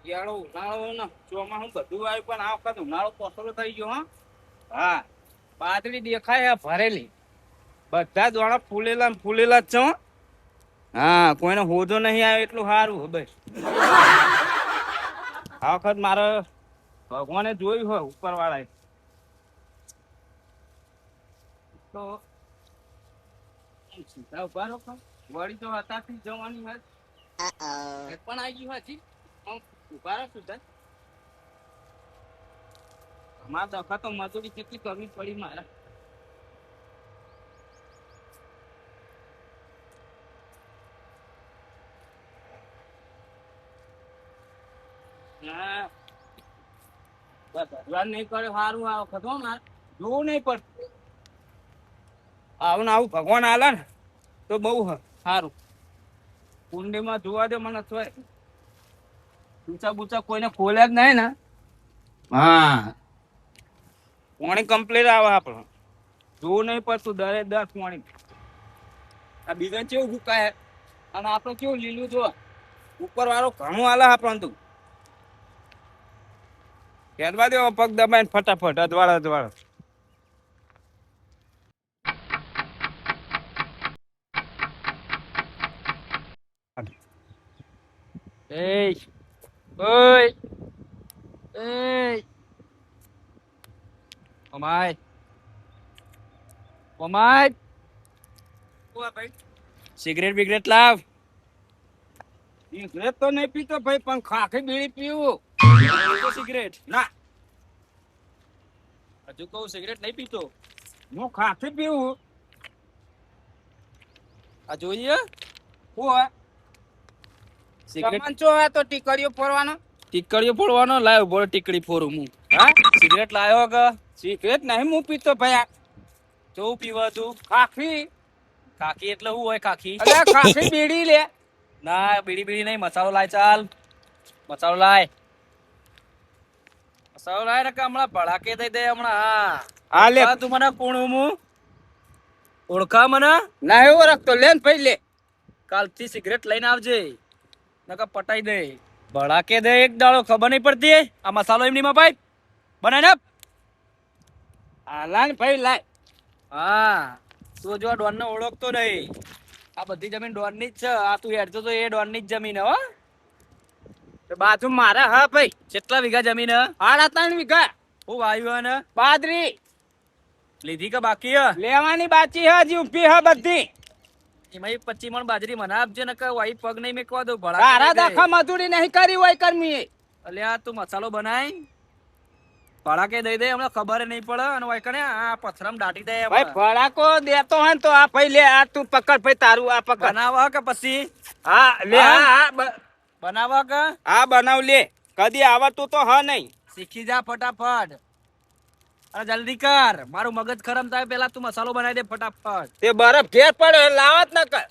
શિયાળો ઉનાળો ને ચોમાસું બધું આવ્યું પણ આ વખત ઉનાળો પોસરો થઈ ગયો. હા, બાદરી દેખાય ભરેલી, બધા દ્વારા ફૂલેલા ને ફૂલેલા જ છે. હા, કોઈને હોજો નહીં આવ્યો એટલું સારું. બસ આ વખત મારે ભગવાને જોયું હોય ઉપર વાળા તો સીધા ઉભા રહો. વળી તો હતાથી જવાની હોય પણ આવી ગઈ હતી. ઉભા રહો સીધા. અમારા દફા તો મજૂરી કેટલી કરવી પડી મારા. ભગવાન નહીં કરે સારું આ વખત મારે જોવું નહીં પડતું. આવું ને આવું ભગવાન આલે ને તો બહુ સારું. કુંડીમાં જોવા દે મને થોય બૂચા બૂચા કોઈને ખોલ્યા જ નહીં ને. હા, પાણી કમ્પ્લીટ આવે આપણે જોવું નહીં પડતું. દરે દર પાણી આ બીજા કેવું ભૂકાય અને આપણે કેવું લીલું જો ઉપર વાળો ઘણું આલે આપણને તું ખેડવા દેવો પગ દબાઈને ફટાફટ અજવાળા અજવાળા. Ei! Oi! Ei! Omai! Omai! Cigarette બિગરેટ લાવ. સિગરેટ તો નહીં પીતો ભાઈ, પણ ખાખી બીડી પીવું. સિગરેટ ના હજુ કહું સિગરેટ નહીં પીતો, હું ખાખી પીવું. આ જોઈએ હું સિગરેટ તો ટીકડીઓ ફોડવાનો. ટીકડીઓ ફોડવાનો લાવ્યો બોલ. ટીકડી ફોડું હું. હા, સિગરેટ લાવ્યો કે? સિગરેટ નહીં હું પીતો ભાઈ. જો પીવા તું ખાખી. ખાખી એટલે શું હોય? ખાખી એટલે ખાખી બીડી લે. ના, બીડી બીડી નહીં, મસાલો લાય. ચાલ મસાલો લાય. મસાલો લાય ને કે હમણાં ભડાકે દઈ દે હમણાં. હા લે. તું મને કોણ હું ઓળખા મને? ના એવો રાખતો લે ને ભાઈ લે. કાલથી સિગરેટ લઈને આવજે નકા પટાઈ દે. ભડાકે દે એક દાડો ખબર નહીં પડતી. આ મસાલો એમની માં ભાઈ બનાય ને. હા લાય ભાઈ લાય. હા, તું જો ડોન ને ઓળખતો નહીં. આ બધી જમીન ડોન ની જ છે. આ તું હેડતો તો એ ડોન ની જ જમીન હો. બાજુ મારા હા ભાઈ. કેટલા વીઘા જમીન? 3.5 વીઘા. હું વાયુ ને બાજરી લીધી કે બાકી હે? લેવાની બાકી હે, હજી ઊભી હે બધી. એમાં 25 મણ બાજરી મને આપજે ને કે વાઈ પગ નહીં મેકવા દો. ભડા દાખા મજૂરી નહીં કરી હોય કરમી. અલ્યા તું મસાલો બનાય ભડાકે દઈ દે. હમણાં ખબર નહીં પડે અને વાઈ કને આ પથરમ દાટી દે. ભાઈ ભડાકો દેતો હોય તો આ ભાઈ લે. આ તું પકડ ભાઈ તારું. આ પકડ બનાવવા કે પછી? હા લે. હા બનાવવા કે? હા બનાવ લે. કદી આવતું તો હ નહીં. શીખી જા ફટાફટ. અરે જલ્દી કર, મારું મગજ ખરાબ થાય પેલા તું મસાલો બનાવી દે ફટાફટ. તે બરફ ઘેર પડે લાવત ન કર.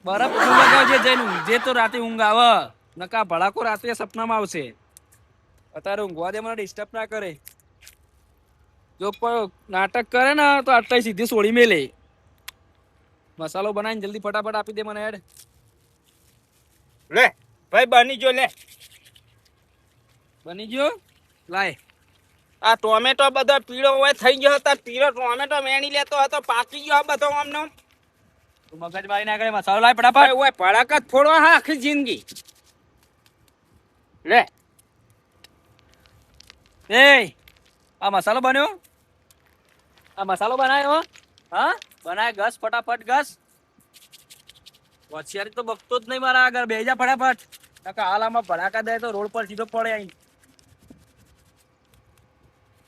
બરફ લગાવજે જઈને ઊંઘે તો રાતે ઊંઘ આવે. નકા ભડાકો રાતે સપનામાં આવશે. અત્યારે ઊંઘવા દે, મને ડિસ્ટર્બ ના કરે. જો કોઈ નાટક કરે ને તો આટલા સીધી સોળી મેલે. મસાલો બનાવીને જલ્દી ફટાફટ આપી દે મને હેડ. લે ભાઈ બની જો. લે બની ગયો લાય. આ ટોમેટો બધો પીળો હોય થઈ ગયો હતો. પીળો ટોમેટો મેણી લેતો હતો, પાકી ગયો બધો. આમનો તું મગજ મારી ના કરે. મસાલો લાય ફટાફટ. ઓય ભડાક જ ફોડવા હા આખી જિંદગી. લે એ આ મસાલો બન્યો. આ મસાલો બનાવ્યો. હા બનાય. ઘસ ફટાફટ ઘસ. હોશિયારી તો બગતો જ નહીં મારા આગળ. બેજા ફટાફટ નકા હાલ આમાં ભડાકા દે તો રોડ પર સીધો પડે. અહીં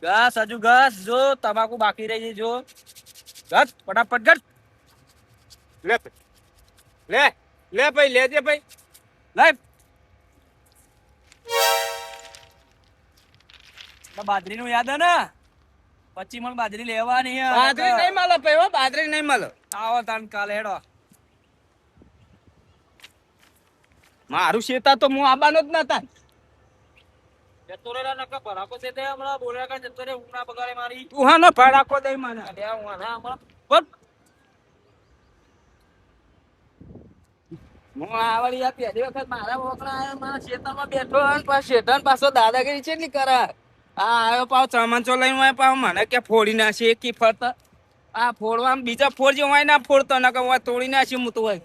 ઘસ હજુ ઘસ. જો તમાકુ બાકી રહી છે જો. ઘસ ફટાફટ ઘસ. લે લે લે ભાઈ લેજે ભાઈ. લાય બાજરી નું યાદ હે ને? 25 મણ બાજરી લેવાની. બાજરી નહીં મળે ભાઈ. બાજરી નહીં મળે. આવો તાન કાલે હેડો. મારું શેતા તો હું આબાનો જ નતા. જતો રે નકા ભડાકો દે દે. હમણાં બોલ્યા કે જતો રે. ઊંઘ ના બગાડે મારી. તું હા ને ભડાકો દે મને. અરે હું ના હમણાં હું આ વળી આ પહેલી વખત મારા વોકડા આયો મારા ખેતરમાં બેઠો અને પાછો શેઠાન પાછો દાદાગીરી ચેટલી કરે આ આવ્યો પાછો ચમચો લઈને હોય પાછો મને કે ફોડી નાખશે એકી ફરતા આ ફોડવા બીજા ફોડજો હોય ના ફોડતો ના કે હોય તોડી નાખી હું તો હોય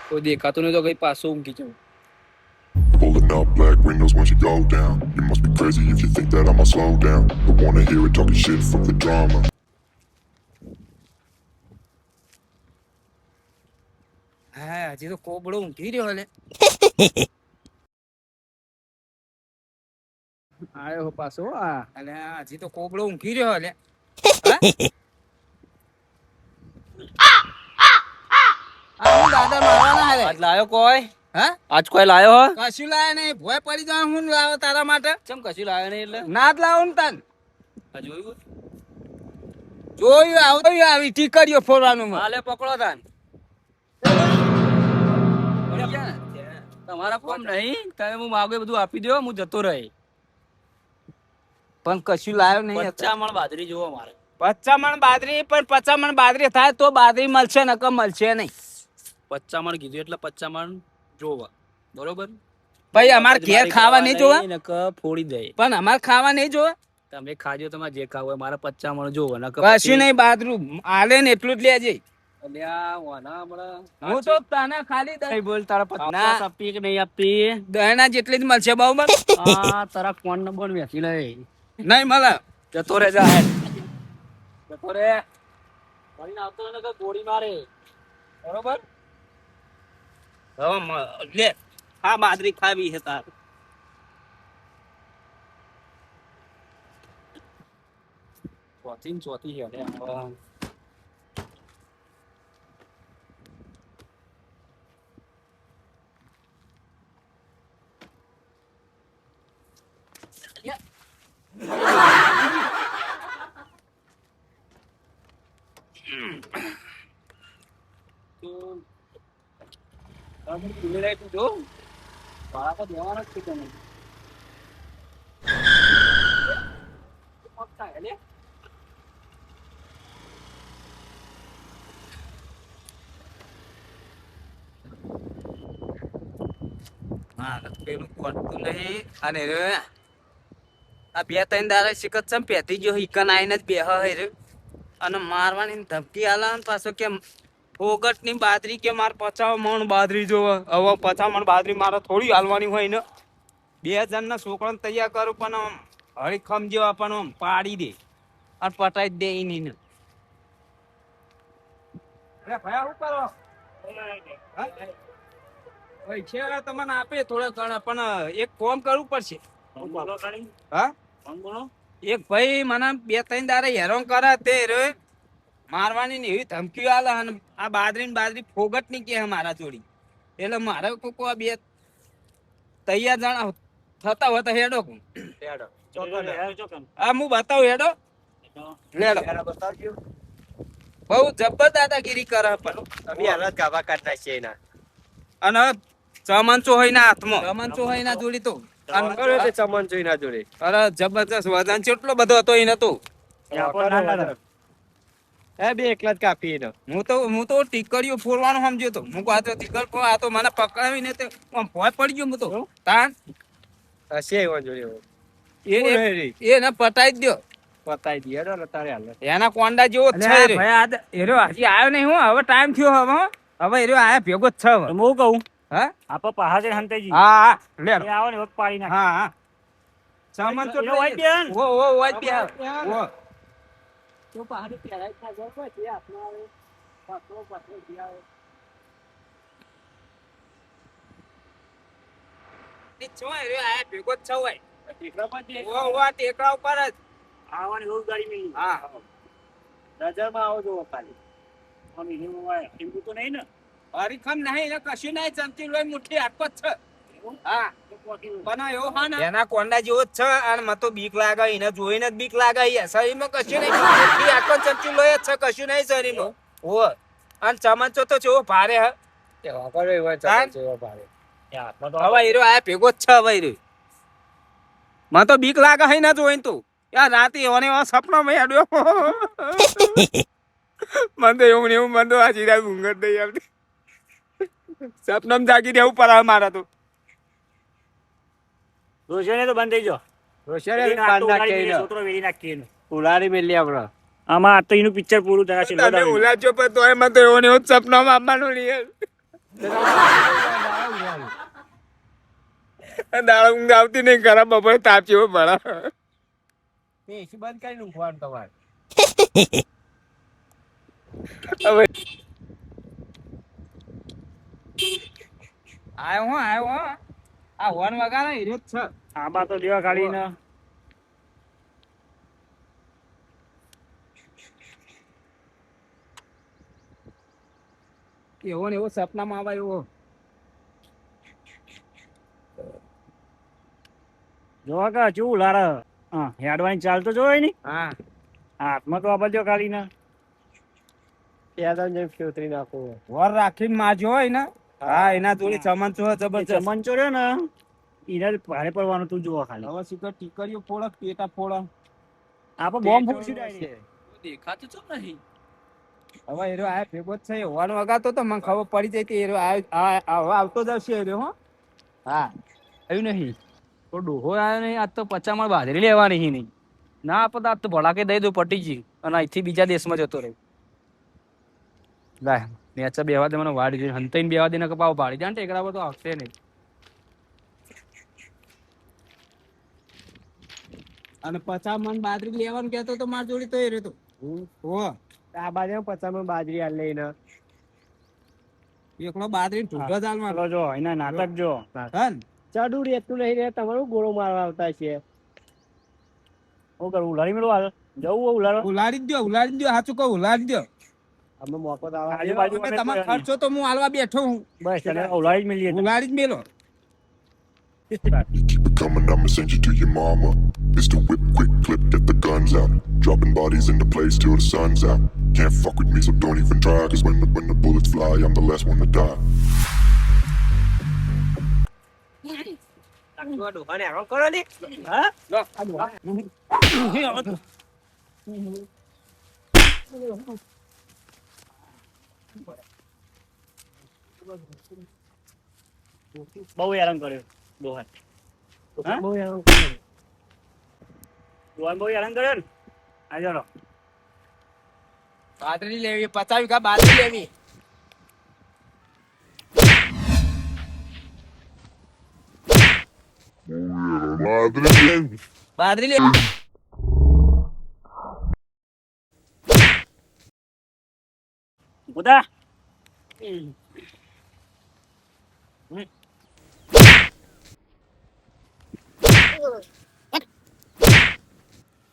કોઈ દેખાતું નહીં તો કઈ પાછું ઊંઘી જાઉં Pulling up black windows once you go down. You must be crazy if you think that I'ma slow down. Don't wanna hear it talking shit, fuck the drama. હા હજી તો કોબડો ઊંઘી રહ્યો લે આયો પાછો આ અને હજી તો કોબડો ઊંઘી રહ્યો લે દાદા મારવાના હાલે આજ લાયો કોઈ હા આજ કોઈ લાયો હો કશું લાયો નહીં ભોય પડી જાય હું લાવો તારા માટે ચમ કશું લાયો નહીં એટલે ના જ લાવો ને તન જોયું આવી ટીકડીઓ ફોડવાનું હાલે પકડો તાન તમારા કોમ નહીં તમે હું માગે બધું આપી દો હું જતો રહી પણ કશું લાયો નહીં 50 મણ બાજરી જોવો મારે 50 મણ બાજરી પણ 50 મણ બાજરી થાય તો બાજરી મળશે નકર મળશે નહીં 50 મણ કીધું એટલે 50 મણ જોવા બરોબર ભાઈ અમાર ઘેર ખાવા નહીં જોવા નકર ફોડી દે પણ અમાર ખાવા નહીં જોવા તમે ખાજો તમારે જે ખાવું હોય મારે 50 મણ જોવો નકર કશું નહીં બાજરું આલે ને એટલું જ લેજે હું તો તને ખાલી દહીં બોલ તારા 50 આપી કે નહીં આપી દહીંના જેટલી જ મળશે બહુ બસ હા તારા ફોન નંબર વેચી લે નહીં મળે જતો રે જા જતો રે વળીને આવતો ને કે ગોળી મારે બરોબર હવે લે હા બાજરી ખાવી છે તાર ચોથી છે અને આ બે ત્રણ દાડા શિકત ચમ પેતી ગયો ઈકન આઈને જ બેહ રે અને મારવાની ધમકી આલા પાછો કે ફોગટ ની બાદરી કે માર 50 મણ બાદરી જોવે હવે 50 મણ બાદરી મારે થોડી હાલવાની હોય ને 2 જણના છોકરાને તૈયાર કરું પણ હળીખમ જેવા પણ પાડી દે અને પટાઈ દે ઈની ને અરે ભાઈ શું કરો પૈસા તમને આપે થોડા ઘણા પણ એક કામ કરવું પડશે હા એક ભાઈ મને 2-3 દાડા હેરાન કરે તે રે મારવાની ને એવી ધમકીઓ આલે અને આ બાદરી ફોગટ ની કે મારા જોડી એટલે મારે કોકો આ બે તૈયાર જણા થતા હોય તો હેડો હા હું બતાવું હેડો લેડો બહુ જબર દાદાગીરી કરે પણ અને ચમચો હોય ના હાથમાં ચમચો હોય ના જોડી તો ચમચો ના જોડે અરે જબરજસ્ત વજન કેટલો બધો હતો એને તો બે એકલા જ કાપી હું તો ટીકડીઓ ફોડવાનું સમજ્યો તો હું આ તો ટીકડ આ તો મને પકડાવીને તો ભોય પડી ગયો હું તો તાન હશે એને પટાઈ જ દો પતાઈ દે તારે એના કોંડા જેવો જ છે રે ભાઈ એરો હજી આવ્યો નહીં હું હવે ટાઈમ થયો હવે એરો આયા ભેગો જ છે હું કહું હા આપો પહાજે હંતેજી હા લે આવો ને વક પાડી નાખ હા સામાન તો હોય બેન ઓ હોય બેન ઓ તો પહાડી પેરાઈ થા જો પછી આપનો આવે પાછો દિયા ની ચોય રે આયા ભેગો જ છે હોય ટેકરા પર ઓ ટેકરા ઉપર જ આવવાની રોજ ગાડી મિલી હા નજરમાં આવો જો ખાલી અમે હિમવા હિમુ તો નહીં ને હરીખમ નહીં ને કશું નહીં ચમચી લોય મુઠ્ઠી આટકો જ છે હા બનાયો હા ને એના કોંડા જેવો જ છે અને મને તો બીક લાગે એને જોઈને જ બીક લાગે શરીરમાં કશું નહીં મુઠ્ઠી આટકો ચમચી લોય જ છે કશું નહીં શરીરમાં ઓ અને ચમચો તો જેવો ભારે હ તે વાપરે હોય ચમચો જેવો ભારે હવે હીરો આ ભેગો જ છે હવે હીરો મને તો બીક લાગે હે ના જોઈને તું યાર રાતે એવાને એવા સપના મેં આડ્યો મને તો એવું ને એવું મને તો આજી રાત ઊંઘ જ નહીં આવતી સપનામાં જાગી રહેવું પડે મારા તો રોશને તો બંધ થઈ ગયો. રોશિયા બાંધ નાખીએ છોકરો વેરી નાખીએ ઉલાડી મેલી આપણે આમાં આ તો એનું પિક્ચર પૂરું થયા છે. તમે ઉલાજો પણ તોય મને તો એવો ને એવો જ સપનામાં આપવાનું નહીં દાળ ઊંઘ આવતી નહીં ખરાબ બપોરે તાપ જેવો ભરા એસી બંધ કરીને ઊંઘવાનું તમારે હવે આયો હો આ હોર્ન વગાડે હીરો જ છે આમાં તો દેવા ખાલી ને એવો ને એવો સપનામાં આવે એવો જોવા કે કેવું લારે હા હેડવાની ચાલતો જોવાય ને હા હાથમાં તો આપા દો ખાલી ને વર રાખીને માજો હોય ને હા એના જોડે ચમચો જબરજસ્ત ચમચો રહ્યો ને એને ભારે પડવાનું તું જોવા ખાલી હવે શીખર ટીકરીઓ ફોડક પેટા ફોડક આપણે બોમ્બ ફૂટશું ડાયરેક્ટ દેખાતું ચમ નહીં હવે એરો આ ભેગો જ છે હોર્ન વગાડતો તો મને ખબર પડી જાય કે એરો આવતો જ આવશે એરો હો હા આવ્યું નહીં તો ડોહો આવ્યો નહીં આજ તો પચામાં બાજરી લેવાની નહીં ના આપતા આજ તો ભડાકે દઈ દો પટી ગઈ અને અહીંથી બીજા દેશમાં જતો રહ્યો લાય નેચા બેવા દે મને વાડી દે હંતાઈને બેવા દે ને કપાવ ભાડી દે ને ટેકરા પર તો આવશે નહીં અને 50 મણ બાજરી લેવાનું કહેતો તો માર જોડી તો એ રહ્યો તો હો આ બાજુ 50 મણ બાજરી આ લઈને એકલો બાજરી ઢૂંઢો ચાલ માર જો એના નાટક જો હન ચડું રેતું નહીં રે તમારું ગોળો મારવા આવતા છે હું કરું ઉલાડી મેળવા જવું ઉલાડવા ઉલાડી દો સાચું કહું ઉલાડી દો અમે મોકો તો આજુબાજુ તમારો ખર્ચો તો હું હાલવા બેઠો હું બસ એને ઉલાડી જ મેલીએ ઉલાડી જ મેલો You keep it coming, I'ma send you to your mama. Mr. Whip, quick clip, get the guns out. Dropping bodies into place till the sun's out. Can't fuck with me, so don't even try. Cause when the bullets fly, I'm the last one to die. કરો ને હા બહુ હેરાન કર્યો દોહન બહુ હેરાન કર્યો દોહન બહુ હેરાન કર્યો ને આ ચાલો બાજરી લેવી 50 વીઘા બાજરી લેવી બાજરી લેવી બુધા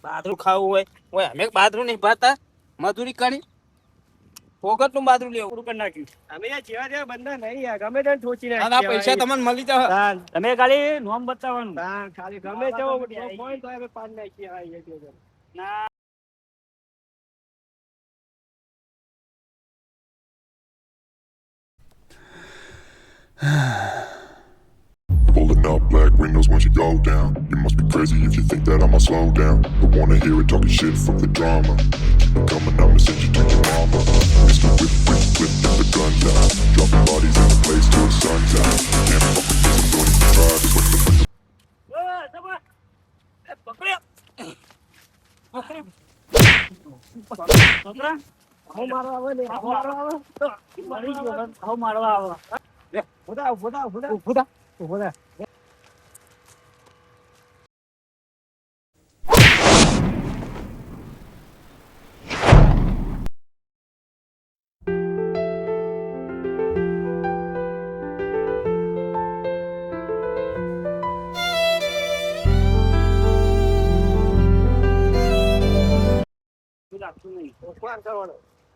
બાજરું ખાવું હોય અમે બાજરું નહીં ભાતા મજૂરી કરી ફોકટ નું બાજરું લેવું પૂરું કરી નાખ્યું અમે જેવા જેવા બંધા નહીં ગમે તેને ઠોચી આ પૈસા તમને મળી જાય તમે ખાલી નોમ બતાવવાનું ખાલી ગમે તેવો હોય તો અમે પાડ નાખીએ ના Pulling up black windows once you go down. You must be crazy if you think that I'ma slow down. Don't wanna hear it talking shit from the drama. Keep it coming, I'ma send you to your mama. Mr. Whip, quick clip, get the guns out. Dropping bodies in the place till the sun's out. Can't fuck with me, so don't even try. Cause when મારવા આવે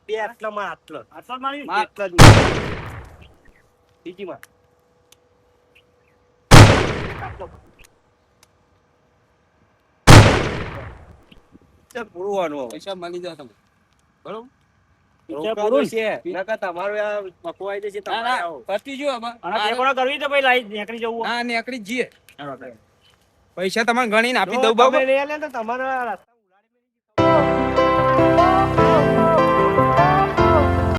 બે આટલામાં આટલા મારી આટલા જ બીજી માં પૂરવાનું પૈસા મળી જાય તમને બરોબર તમારું આ મકવાઈ જશે પતી જો કરવી તો ભાઈ લાઈ નીકળી જવું હા નીકળી જઈએ પૈસા તમને ગણીને આપી જો દઉં બાબા. તમે નહીં આલે તો તમારા